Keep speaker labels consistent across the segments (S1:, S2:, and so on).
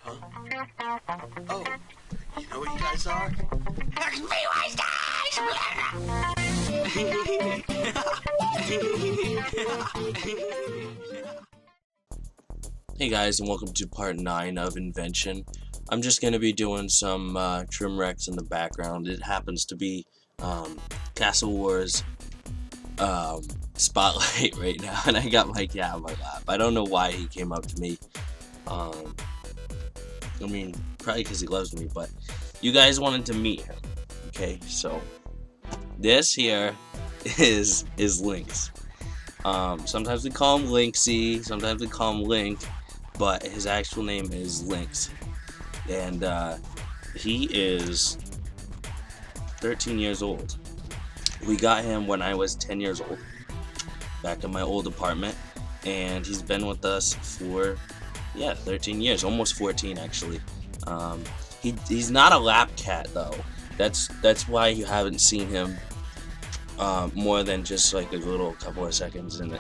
S1: Huh? Oh, you know what you guys are? Hey guys, and welcome to part 9 of Invention. I'm just going to be doing some trim wrecks in the background. It happens to be Castle Wars spotlight right now, and I got my cat on my lap. I don't know why he came up to me. I mean, probably because he loves me, but you guys wanted to meet him. Okay, so this here is Lynx. Sometimes we call him Lynxy, sometimes we call him Link, but his actual name is Lynx. And he is 13 years old. We got him when I was 10 years old, back in my old apartment, and he's been with us for 13 years, almost 14 actually. He's not a lap cat though. That's why you haven't seen him more than just like a little couple of seconds in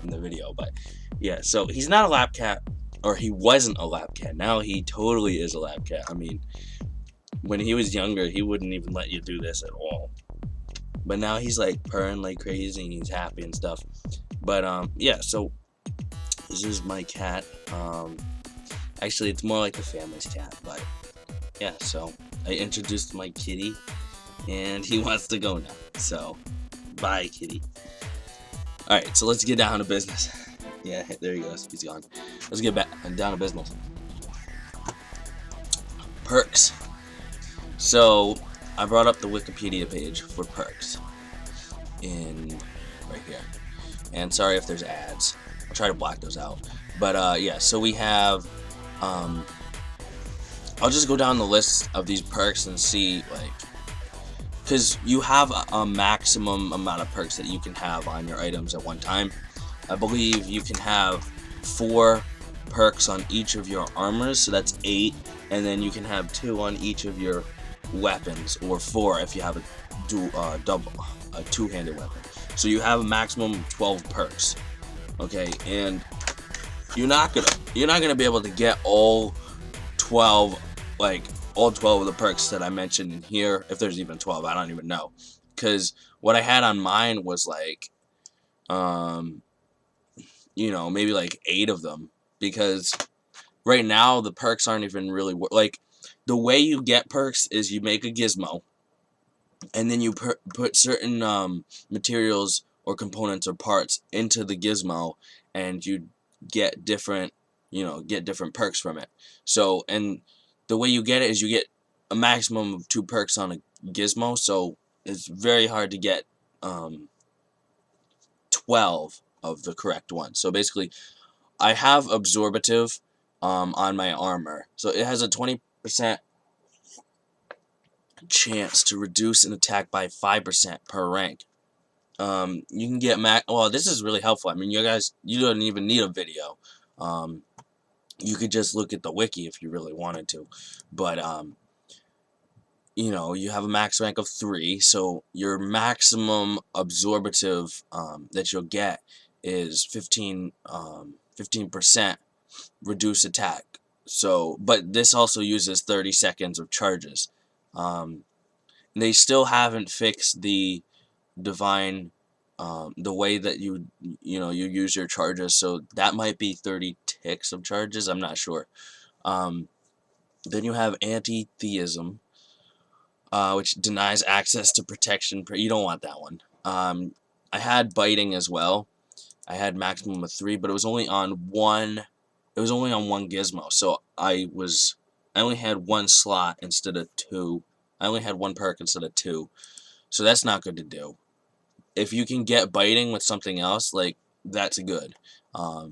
S1: the video. But yeah, so he's not a lap cat, or he wasn't a lap cat. Now he totally is a lap cat. I mean, when he was younger, he wouldn't even let you do this at all. But now he's like purring like crazy and he's happy and stuff. But yeah, so this is my cat. Actually, it's more like the family's cat, but yeah, so I introduced my kitty, and he wants to go now. So, bye, kitty. Alright, so let's get down to business. Yeah, there he goes. He's gone. Let's get back down to business. Perks. So, I brought up the Wikipedia page for perks right here. And sorry if there's ads. I'll try to block those out. But yeah, so we have I'll just go down the list of these perks and see, like, because you have a maximum amount of perks that you can have on your items at one time. I believe you can have 4 perks on each of your armors, so that's 8, and then you can have 2 on each of your weapons, or 4 if you have a two-handed weapon. So you have a maximum of 12 perks. Okay, and you're not gonna be able to get all 12 of the perks that I mentioned in here, if there's even 12. I don't even know, because what I had on mine was like maybe like 8 of them, because right now the perks aren't even really like, the way you get perks is you make a gizmo, and then you put certain materials or components or parts into the gizmo, and you get different perks from it. So, and the way you get it is you get a maximum of 2 perks on a gizmo, so it's very hard to get 12 of the correct one. So basically, I have absorbative on my armor, so it has a 20% chance to reduce an attack by 5% per rank. You can get well, this is really helpful. I mean, you don't even need a video. You could just look at the wiki if you really wanted to. But you have a max rank of 3, so your maximum absorbative that you'll get is 15% reduced attack. So, but this also uses 30 seconds of charges. They still haven't fixed the divine, the way that you use your charges, so that might be 30 ticks of charges. I'm not sure. Then you have anti-theism, which denies access to protection. You don't want that one. I had biting as well. I had maximum of 3, but it was only on one. It was only on one gizmo, so I only had 1 slot instead of 2. I only had 1 perk instead of 2, so that's not good to do. If you can get biting with something else, like, that's good. I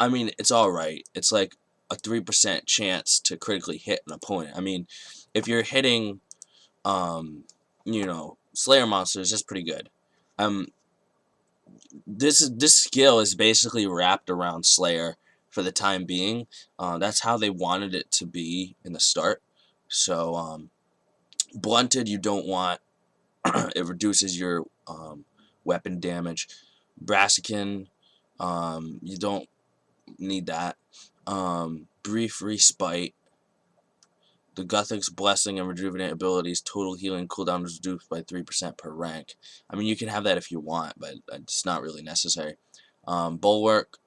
S1: mean, it's alright. It's like a 3% chance to critically hit an opponent. I mean, if you're hitting, Slayer monsters, that's pretty good. This skill is basically wrapped around Slayer for the time being. That's how they wanted it to be in the start. So, blunted, you don't want. It reduces your weapon damage. Brassican, you don't need that. brief respite. The Guthic's Blessing and Rejuvenate abilities, total healing cooldown is reduced by 3% per rank. I mean, you can have that if you want, but it's not really necessary. Bulwark,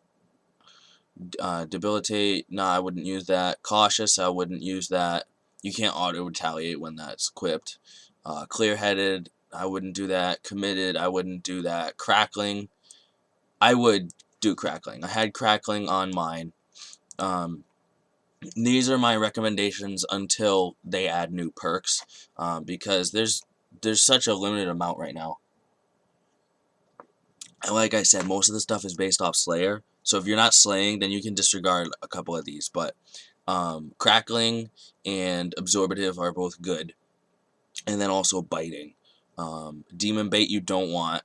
S1: Debilitate, no, I wouldn't use that. Cautious, I wouldn't use that. You can't auto-retaliate when that's equipped. Clear-Headed, I wouldn't do that. Committed, I wouldn't do that. Crackling, I would do Crackling. I had Crackling on mine. These are my recommendations until they add new perks, because there's such a limited amount right now. And like I said, most of the stuff is based off Slayer, so if you're not slaying, then you can disregard a couple of these, but Crackling and Absorbative are both good, and then also Biting. Demon Bait you don't want.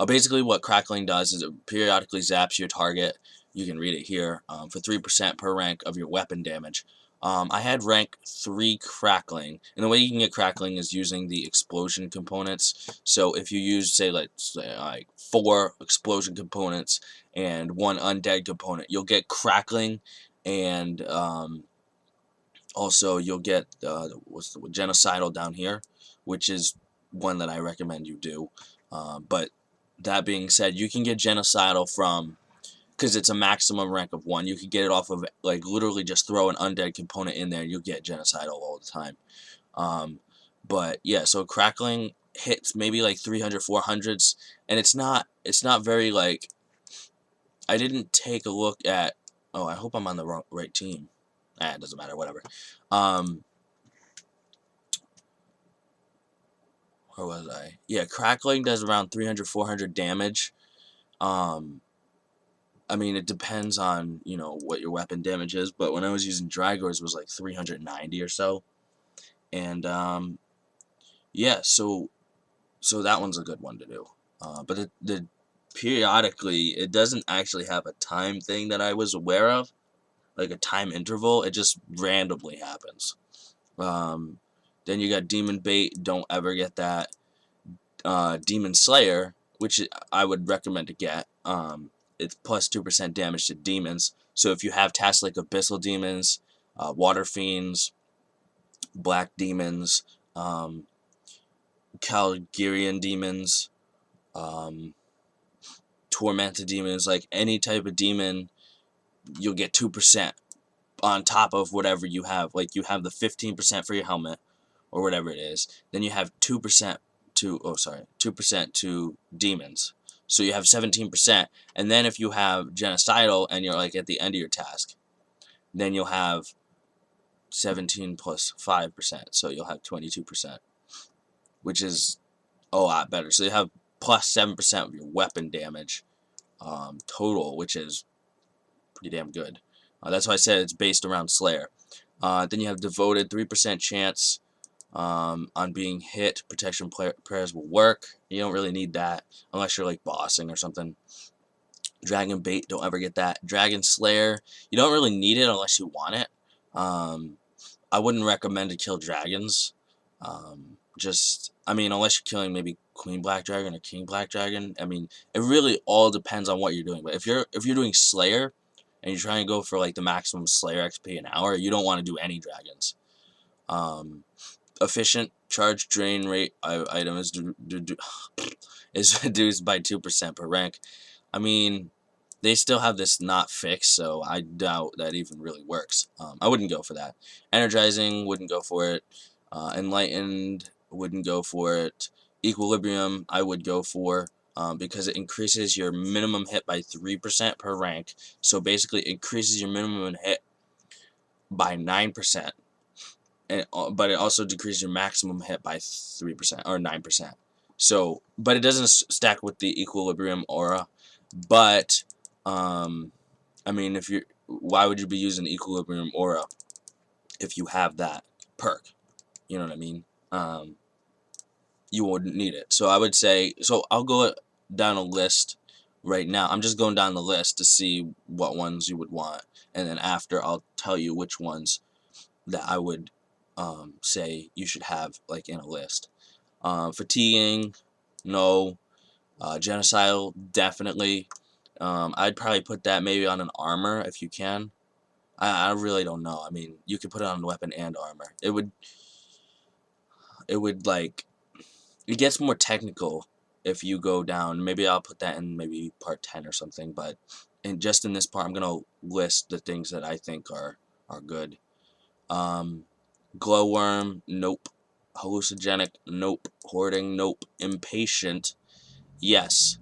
S1: Basically what Crackling does is it periodically zaps your target, you can read it here, for 3% per rank of your weapon damage. I had rank 3 Crackling, and the way you can get Crackling is using the explosion components. So if you use, say like 4 explosion components and 1 undead component, you'll get Crackling, and also you'll get what's the Genocidal down here, which is one that I recommend you do. But that being said, you can get Genocidal from, because it's a maximum rank of 1, you can get it off of, like, literally just throw an undead component in there and you'll get Genocidal all the time. But yeah, so Crackling hits maybe like 300, 400s, and it's not very, like, I didn't take a look at, oh, I hope I'm on the right team. It doesn't matter, whatever. Where was I? Yeah, Crackling does around 300, 400 damage. I mean, it depends on, you know, what your weapon damage is, but when I was using Drygor's, it was like 390 or so. And, yeah, so that one's a good one to do. But periodically, it doesn't actually have a time thing that I was aware of, like a time interval. It just randomly happens. Then you got Demon Bait, don't ever get that. Demon Slayer, which I would recommend to get. It's plus 2% damage to demons. So if you have tasks like Abyssal Demons, Water Fiends, Black Demons, Calgarian Demons, Tormented Demons, like any type of demon, you'll get 2% on top of whatever you have. Like you have the 15% for your helmet, or whatever it is. Then you have 2% to, 2% to demons. So you have 17%. And then if you have Genocidal and you're like at the end of your task, then you'll have 17 plus 5%. So you'll have 22%, which is a lot better. So you have plus 7% of your weapon damage total, which is pretty damn good. That's why I said it's based around Slayer. Then you have Devoted, 3% chance on being hit. Protection prayers will work. You don't really need that unless you're like bossing or something. Dragon Bait, don't ever get that. Dragon Slayer, you don't really need it unless you want it. I wouldn't recommend to kill dragons. I mean, unless you're killing maybe Queen Black Dragon or King Black Dragon. I mean, it really all depends on what you're doing. But if you're doing Slayer and you're trying to go for like the maximum Slayer XP an hour, you don't want to do any dragons. Efficient charge drain rate item is reduced by 2% per rank. I mean, they still have this not fixed, so I doubt that even really works. I wouldn't go for that. Energizing, wouldn't go for it. Enlightened, wouldn't go for it. Equilibrium, I would go for, because it increases your minimum hit by 3% per rank. So basically, it increases your minimum hit by 9%. But it also decreases your maximum hit by 3% or 9%. So, but it doesn't stack with the Equilibrium aura. But, I mean, why would you be using Equilibrium aura if you have that perk? You know what I mean? You wouldn't need it. So I would say, so I'll go down a list right now. I'm just going down the list to see what ones you would want, and then after I'll tell you which ones that I would say you should have like in a list. Fatiguing, no. Genocidal, definitely. I'd probably put that maybe on an armor if you can. I really don't know. I mean, you could put it on weapon and armor. It would like, it gets more technical if you go down. Maybe I'll put that in maybe part 10 or something, but just in this part, I'm gonna list the things that I think are good. Um, Glowworm, nope. Hallucinogenic, nope. Hoarding, nope. Impatient, yes.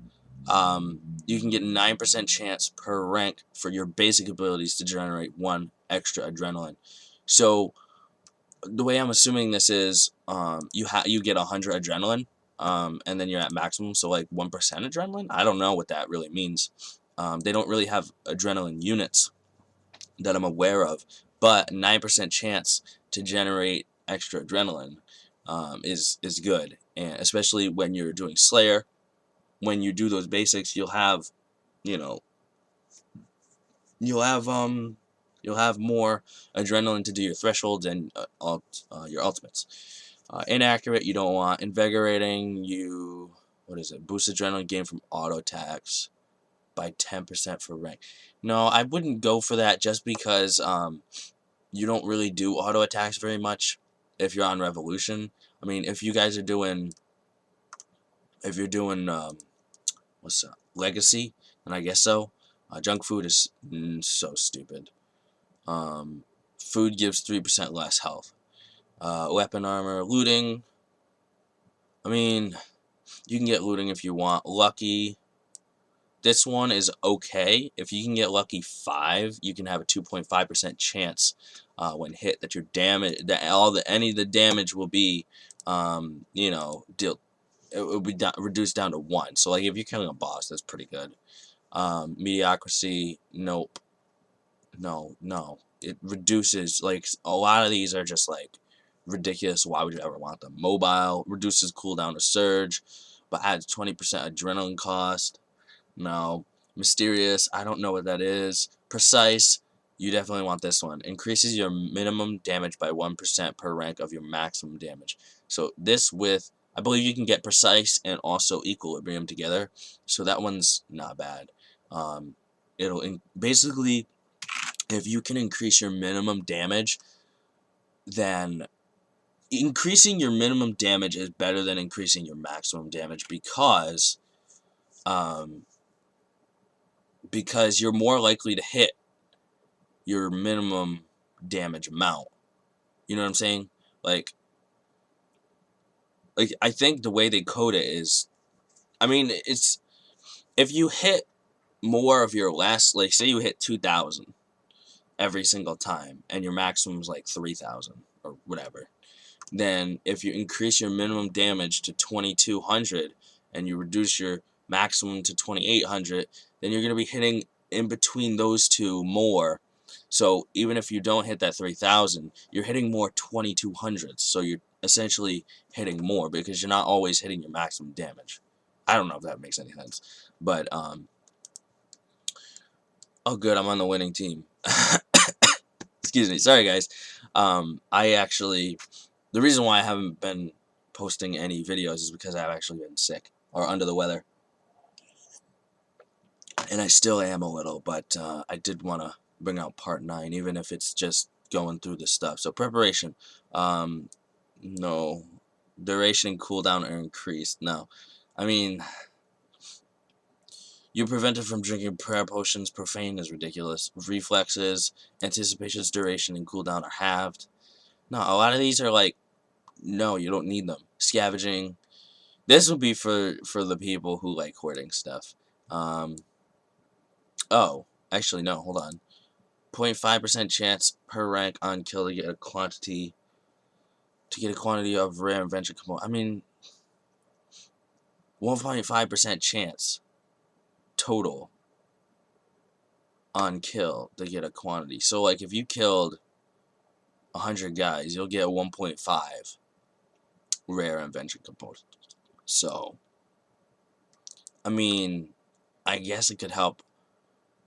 S1: You can get 9% chance per rank for your basic abilities to generate 1 extra adrenaline. So the way I'm assuming this is, you get 100 adrenaline, and then you're at maximum, so like 1% adrenaline. I don't know what that really means. They don't really have adrenaline units that I'm aware of, but 9% chance to generate extra adrenaline is good, and especially when you're doing Slayer. When you do those basics, you'll have, you know, you'll have um you'll have more adrenaline to do your thresholds and your ultimates. Inaccurate, you don't want. Invigorating, what is it? Boost adrenaline gain from auto attacks by 10% for rank. No, I wouldn't go for that just because you don't really do auto attacks very much if you're on Revolution. I mean, if you guys are doing, if you're doing what's that, Legacy, and I guess so. Junk food is so stupid. Food gives 3% less health. Weapon armor, looting. I mean, you can get looting if you want. Lucky. This one is okay. If you can get lucky 5, you can have a 2.5% chance when hit that your damage, that any of the damage will be, deal. It will be reduced down to 1. So like if you're killing a boss, that's pretty good. Mediocrity, nope. No. It reduces, like, a lot of these are just, like, ridiculous. Why would you ever want them? Mobile, reduces cooldown to surge, but adds 20% adrenaline cost. No. Mysterious, I don't know what that is. Precise, you definitely want this one. Increases your minimum damage by 1% per rank of your maximum damage. So this with, I believe you can get Precise and also Equilibrium together. So that one's not bad. It'll basically, if you can increase your minimum damage, then increasing your minimum damage is better than increasing your maximum damage because you're more likely to hit your minimum damage amount. You know what I'm saying? Like I think the way they code it is, I mean, it's, if you hit more of your last, like say you hit 2,000 every single time and your maximum is like 3,000 or whatever, then if you increase your minimum damage to 2,200 and you reduce your maximum to 2,800, then you're going to be hitting in between those two more. So even if you don't hit that 3,000, you're hitting more 2,200s. So you're essentially hitting more because you're not always hitting your maximum damage. I don't know if that makes any sense, but oh good, I'm on the winning team. Excuse me, sorry guys. I actually, the reason why I haven't been posting any videos is because I've actually been sick or under the weather. And I still am a little, but I did want to bring out part 9, even if it's just going through the stuff. So preparation, no. Duration and cooldown are increased. No. I mean, you're prevented from drinking prayer potions. Profane is ridiculous. Reflexes, anticipation's duration and cooldown are halved. No, a lot of these are like, no, you don't need them. Scavenging. This would be for the people who like hoarding stuff. Oh, actually no, hold on. 0.5% chance per rank on kill to get a quantity of rare invention component. I mean, 1.5% chance total on kill to get a quantity. So like if you killed 100 guys, you'll get 1.5 rare invention components. So I mean, I guess it could help.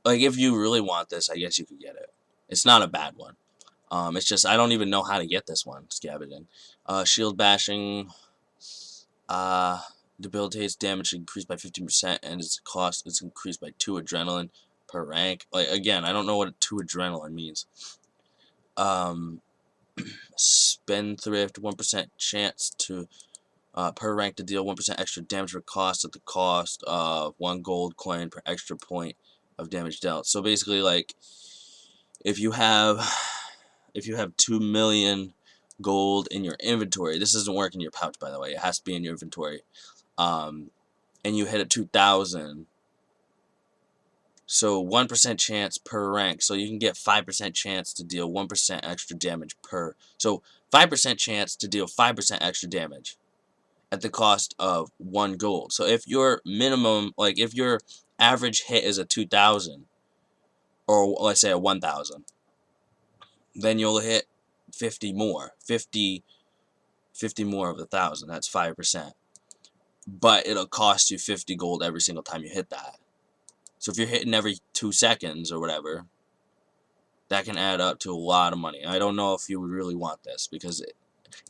S1: Like if you really want this, I guess you could get it. It's not a bad one. It's just I don't even know how to get this one. Scavenging, shield bashing, debilitates damage increased by 15%, and its cost is increased by 2 adrenaline per rank. Like, again, I don't know what 2 adrenaline means. Spendthrift, 1% chance to per rank to deal 1% extra damage for cost at the cost of 1 gold coin per extra point of damage dealt. So basically, like, if you have 2 million gold in your inventory, this doesn't work in your pouch, by the way. It has to be in your inventory. And you hit at 2,000. So 1% chance per rank. So you can get 5% chance to deal 1% extra damage per. So 5% chance to deal 5% extra damage at the cost of 1 gold. So if your minimum, like if your average hit is a 2,000, or let's say a 1,000, then you'll hit 50 more. 50 more of the 1,000. That's 5%. But it'll cost you 50 gold every single time you hit that. So if you're hitting every 2 seconds or whatever, that can add up to a lot of money. I don't know if you would really want this, because it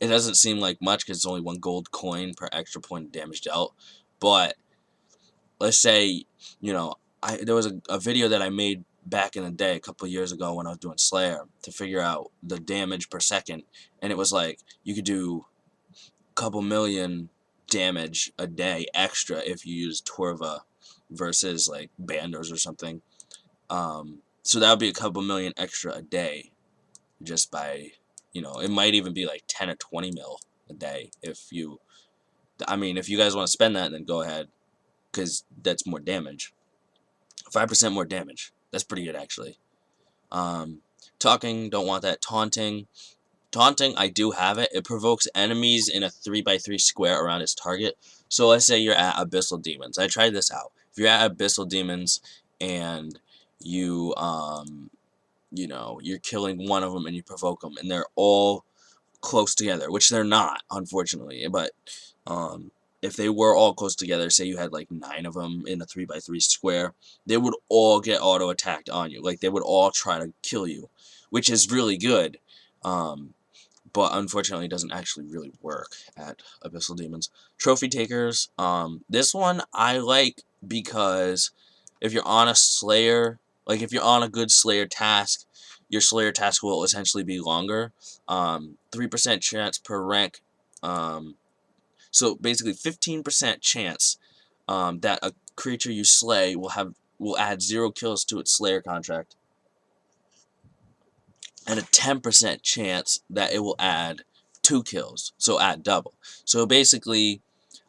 S1: doesn't seem like much, because it's only 1 gold coin per extra point of damage dealt. But let's say, you know, there was a video that I made back in the day, a couple of years ago, when I was doing Slayer, to figure out the damage per second, and it was like you could do a couple million damage a day extra if you use Torva versus like Banders or something. So that would be a couple million extra a day, just by, you know, it might even be like 10 or 20 mil a day. If you, I mean, if you guys want to spend that, then go ahead, because that's more damage. 5% more damage. That's pretty good, actually. Talking, don't want that. Taunting, I do have it. It provokes enemies in a 3x3 square around its target. So let's say you're at Abyssal Demons. I tried this out. If you're at Abyssal Demons and you, you know, you're killing one of them and you provoke them, and they're all close together, which they're not, unfortunately. But if they were all close together, say you had like 9 of them in a 3x3 square, they would all get auto attacked on you. Like, they would all try to kill you, which is really good. But unfortunately, it doesn't actually really work at Abyssal Demons. Trophy Takers, this one I like because if you're on a Slayer, like if you're on a good Slayer task, your Slayer task will essentially be longer. 3% chance per rank. So basically 15% chance that a creature you slay will add 0 kills to its Slayer contract, and a 10% chance that it will add 2 kills, so add double. So basically,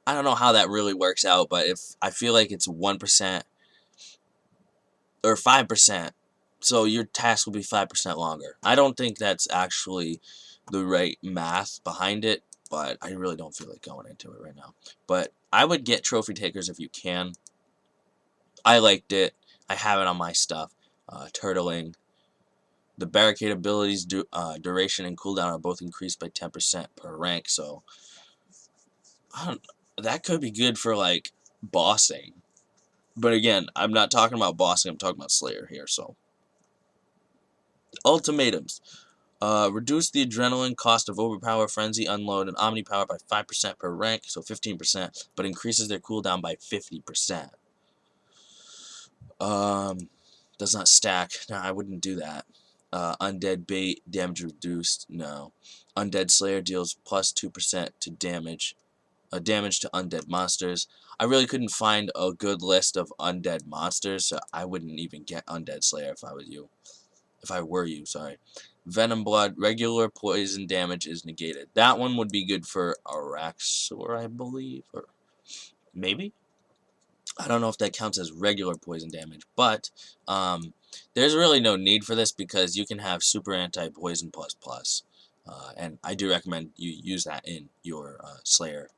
S1: I don't know how that really works out, but if I feel like it's 1% or 5%, so your task will be 5% longer. I don't think that's actually the right math behind it, but I really don't feel like going into it right now. But I would get Trophy Takers if you can. I liked it. I have it on my stuff. Turtling. The barricade abilities duration and cooldown are both increased by 10% per rank, so that could be good for like bossing. But again, I'm not talking about bossing, I'm talking about Slayer here. So ultimatums. Reduce the adrenaline cost of Overpower, Frenzy, Unload, and Omnipower by 5% per rank, so 15%, but increases their cooldown by 50%. Does not stack. No, I wouldn't do that. Undead Bait, damage reduced. No. Undead Slayer deals plus 2% to damage. Damage to undead monsters. I really couldn't find a good list of undead monsters, so I wouldn't even get Undead Slayer if I was you. If I were you, sorry. Venom Blood, regular poison damage is negated. That one would be good for Araxor, I believe, or maybe? I don't know if that counts as regular poison damage, but there's really no need for this because you can have super anti-poison plus. And I do recommend you use that in your Slayer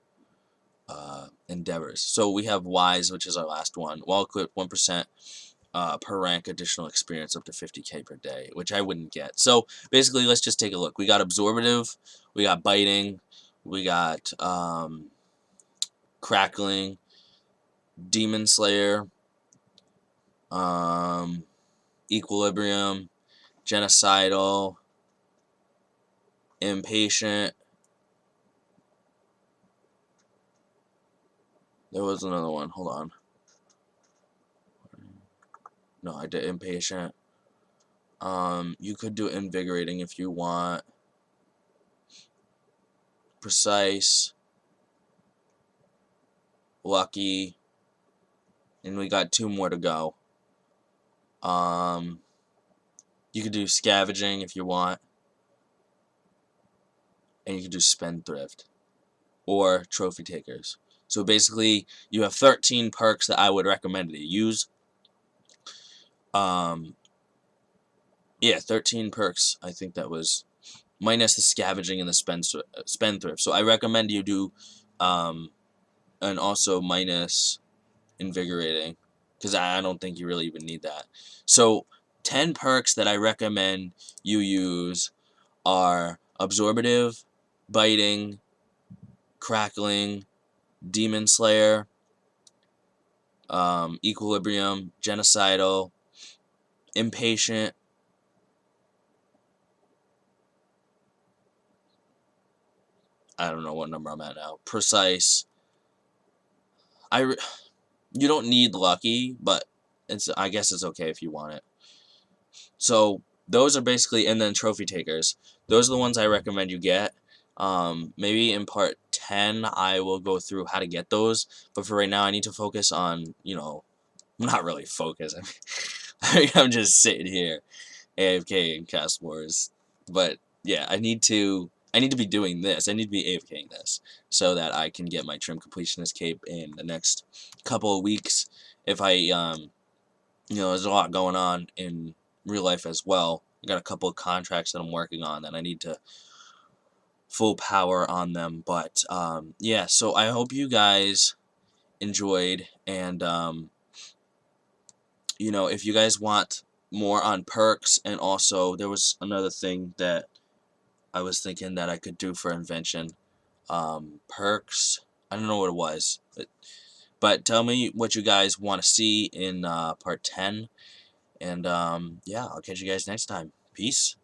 S1: endeavors. So we have Wise, which is our last one. While equipped, 1% per rank additional experience up to 50k per day, which I wouldn't get. So basically, let's just take a look. We got Absorbative, we got Biting, we got Crackling, Demon Slayer, Equilibrium, Genocidal, Impatient. There was another one. Hold on. No, I did impatient. You could do invigorating if you want. Precise. Lucky. And we got 2 more to go. You could do scavenging if you want. And you could do spendthrift. Or trophy takers. So basically, you have 13 perks that I would recommend to use. Yeah, 13 perks. I think that was minus the scavenging and the spendthrift. So I recommend you do, and also minus invigorating, because I don't think you really even need that. So 10 perks that I recommend you use are absorbative, biting, crackling, demon slayer, equilibrium, genocidal, impatient. I don't know what number I'm at now. Precise. You don't need lucky, but I guess it's okay if you want it. So those are basically, and then trophy takers. Those are the ones I recommend you get. Maybe in part 10 I will go through how to get those, but for right now I need to focus on, not really focus. I'm just sitting here AFK in Cast Wars. But yeah, I need to be doing this. I need to be AFKing this so that I can get my trim completionist cape in the next couple of weeks. If I there's a lot going on in real life as well. I got a couple of contracts that I'm working on that I need to full power on them. But yeah, so I hope you guys enjoyed, and if you guys want more on perks, and also there was another thing that I was thinking that I could do for Invention. Perks, I don't know what it was, but tell me what you guys want to see in part 10, and yeah, I'll catch you guys next time. Peace.